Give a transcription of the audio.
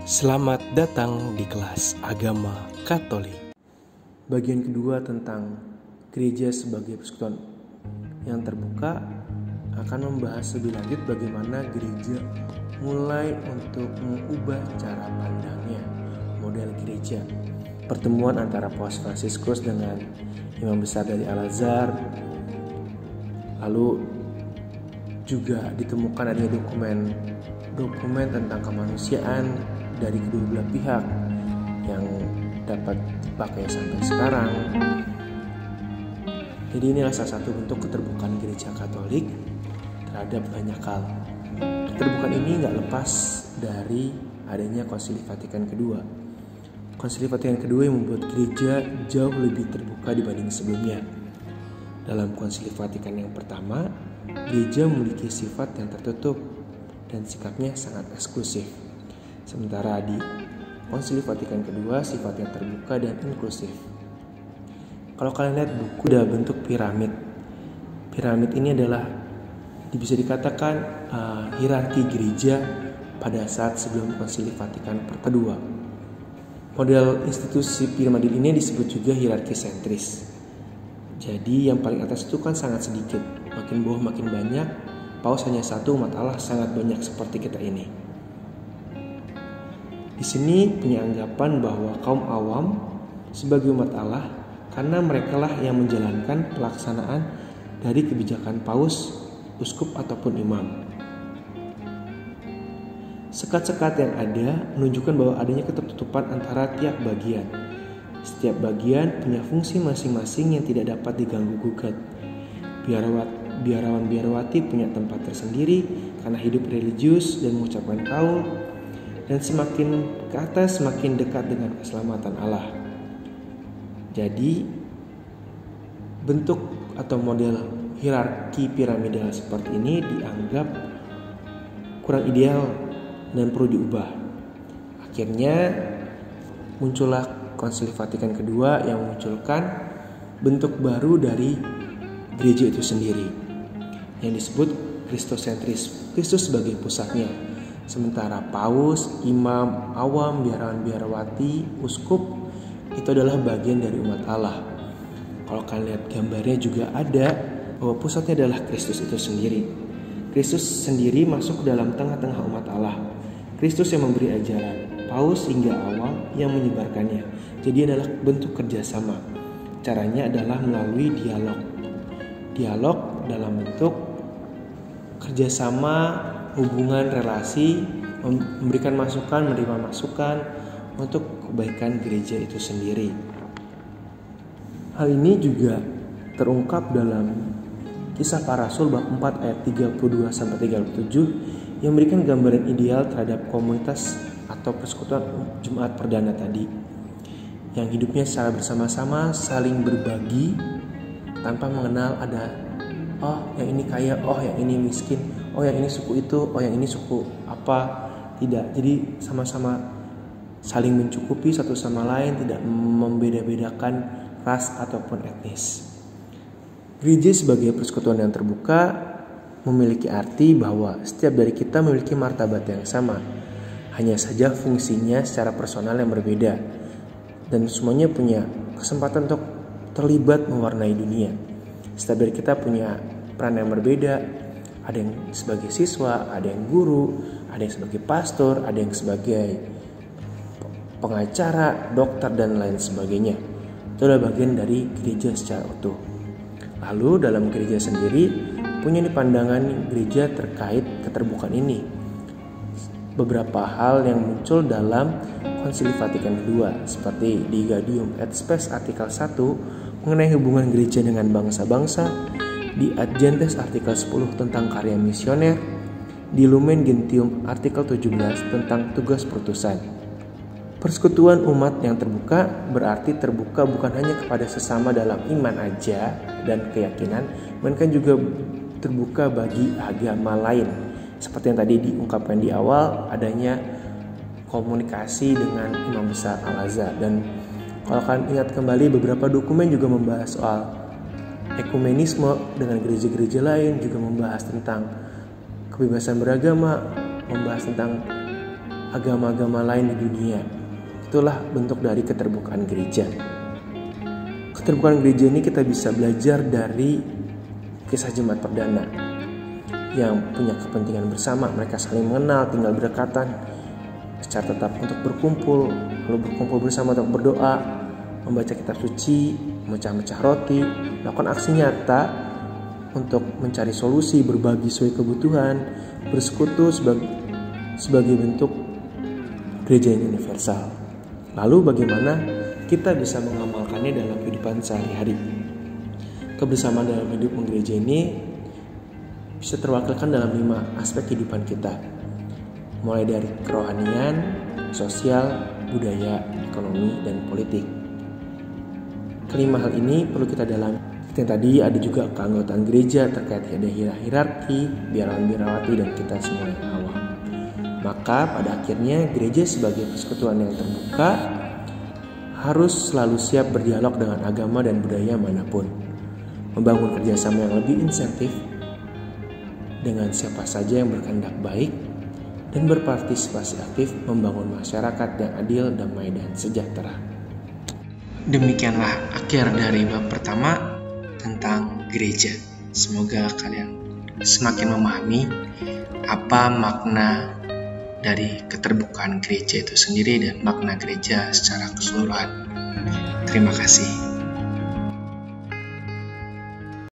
Selamat datang di kelas agama Katolik. Bagian kedua tentang gereja sebagai persekutuan yang terbuka akan membahas lebih lanjut bagaimana gereja mulai untuk mengubah cara pandangnya, model gereja. Pertemuan antara Paus Fransiskus dengan Imam Besar dari Al-Azhar, lalu juga ditemukan adanya dokumen tentang kemanusiaan dari kedua belah pihak yang dapat dipakai sampai sekarang. Jadi inilah salah satu bentuk keterbukaan gereja Katolik terhadap banyak hal. Keterbukaan ini nggak lepas dari adanya Konsili Vatikan II. Konsili Vatikan II yang membuat gereja jauh lebih terbuka dibanding sebelumnya. Dalam Konsili Vatikan yang pertama, gereja memiliki sifat yang tertutup dan sikapnya sangat eksklusif. Sementara di Konsili Vatikan II sifatnya terbuka dan inklusif. Kalau kalian lihat buku dalam bentuk piramid. Piramid ini adalah bisa dikatakan hierarki gereja pada saat sebelum Konsili Vatikan II. Model institusi piramid ini disebut juga hierarki sentris. Jadi yang paling atas itu kan sangat sedikit, makin bawah makin banyak. Paus hanya satu, umat Allah sangat banyak seperti kita ini. Di sini punya anggapan bahwa kaum awam sebagai umat Allah karena merekalah yang menjalankan pelaksanaan dari kebijakan paus, uskup ataupun imam. Sekat-sekat yang ada menunjukkan bahwa adanya ketertutupan antara tiap bagian. Setiap bagian punya fungsi masing-masing yang tidak dapat diganggu-gugat. Biarawan-biarawati punya tempat tersendiri karena hidup religius dan mengucapkan kaul. Dan semakin ke atas semakin dekat dengan keselamatan Allah. Jadi bentuk atau model hierarki piramidal seperti ini dianggap kurang ideal dan perlu diubah. Akhirnya muncullah Konsili Vatikan II yang memunculkan bentuk baru dari gereja itu sendiri yang disebut Kristosentris, Kristus sebagai pusatnya. Sementara paus, imam, awam, biarawan-biarawati, uskup itu adalah bagian dari umat Allah. Kalau kalian lihat gambarnya juga ada bahwa pusatnya adalah Kristus itu sendiri. Kristus sendiri masuk ke dalam tengah-tengah umat Allah. Kristus yang memberi ajaran, paus hingga awam yang menyebarkannya. Jadi adalah bentuk kerjasama. Caranya adalah melalui dialog. Dialog dalam bentuk kerjasama, hubungan relasi, memberikan masukan, menerima masukan untuk kebaikan gereja itu sendiri. Hal ini juga terungkap dalam Kisah Para Rasul bab 4 ayat 32-37 yang memberikan gambaran ideal terhadap komunitas atau persekutuan Jemaat Perdana tadi, yang hidupnya secara bersama-sama saling berbagi tanpa mengenal ada yang ini kaya, yang ini miskin, yang ini suku itu, yang ini suku apa. Tidak, jadi sama-sama saling mencukupi satu sama lain, tidak membeda-bedakan ras ataupun etnis. Gereja sebagai persekutuan yang terbuka memiliki arti bahwa setiap dari kita memiliki martabat yang sama, hanya saja fungsinya secara personal yang berbeda, dan semuanya punya kesempatan untuk terlibat mewarnai dunia. Setiap dari kita punya peran yang berbeda. Ada yang sebagai siswa, ada yang guru, ada yang sebagai pastor, ada yang sebagai pengacara, dokter, dan lain sebagainya. Itu adalah bagian dari gereja secara utuh. Lalu dalam gereja sendiri punya pandangan gereja terkait keterbukaan ini. Beberapa hal yang muncul dalam Konsili Vatikan II seperti di Gaudium et Spes artikel 1 mengenai hubungan gereja dengan bangsa-bangsa, di Ad Gentes artikel 10 tentang karya misioner, di Lumen Gentium artikel 17 tentang tugas perutusan. Persekutuan umat yang terbuka berarti terbuka bukan hanya kepada sesama dalam iman aja dan keyakinan, melainkan juga terbuka bagi agama lain. Seperti yang tadi diungkapkan di awal, adanya komunikasi dengan Imam Besar Al-Azhar. Dan kalau kalian ingat kembali, beberapa dokumen juga membahas soal ekumenisme dengan gereja-gereja lain, juga membahas tentang kebebasan beragama, membahas tentang agama-agama lain di dunia. Itulah bentuk dari keterbukaan gereja. Keterbukaan gereja ini kita bisa belajar dari kisah jemaat perdana yang punya kepentingan bersama. Mereka saling mengenal, tinggal berdekatan secara tetap untuk berkumpul, lalu berkumpul bersama untuk berdoa, membaca kitab suci, memecah-mecah roti, melakukan aksi nyata untuk mencari solusi, berbagi sesuai kebutuhan, bersekutu sebagai bentuk gereja yang universal. Lalu bagaimana kita bisa mengamalkannya dalam kehidupan sehari-hari? Kebersamaan dalam hidup menggereja ini bisa terwakilkan dalam 5 aspek kehidupan kita, mulai dari kerohanian, sosial, budaya, ekonomi, dan politik. Kelima hal ini perlu kita dalami. Yang tadi ada juga keanggotaan gereja terkait ada hierarki, biarawan-biarawati, dan kita semua yang awam. Maka pada akhirnya gereja sebagai persekutuan yang terbuka harus selalu siap berdialog dengan agama dan budaya manapun, membangun kerjasama yang lebih insentif dengan siapa saja yang berkehendak baik, dan berpartisipasi aktif membangun masyarakat yang adil, damai, dan sejahtera. Demikianlah akhir dari bab pertama tentang gereja. Semoga kalian semakin memahami apa makna dari keterbukaan gereja itu sendiri dan makna gereja secara keseluruhan. Terima kasih.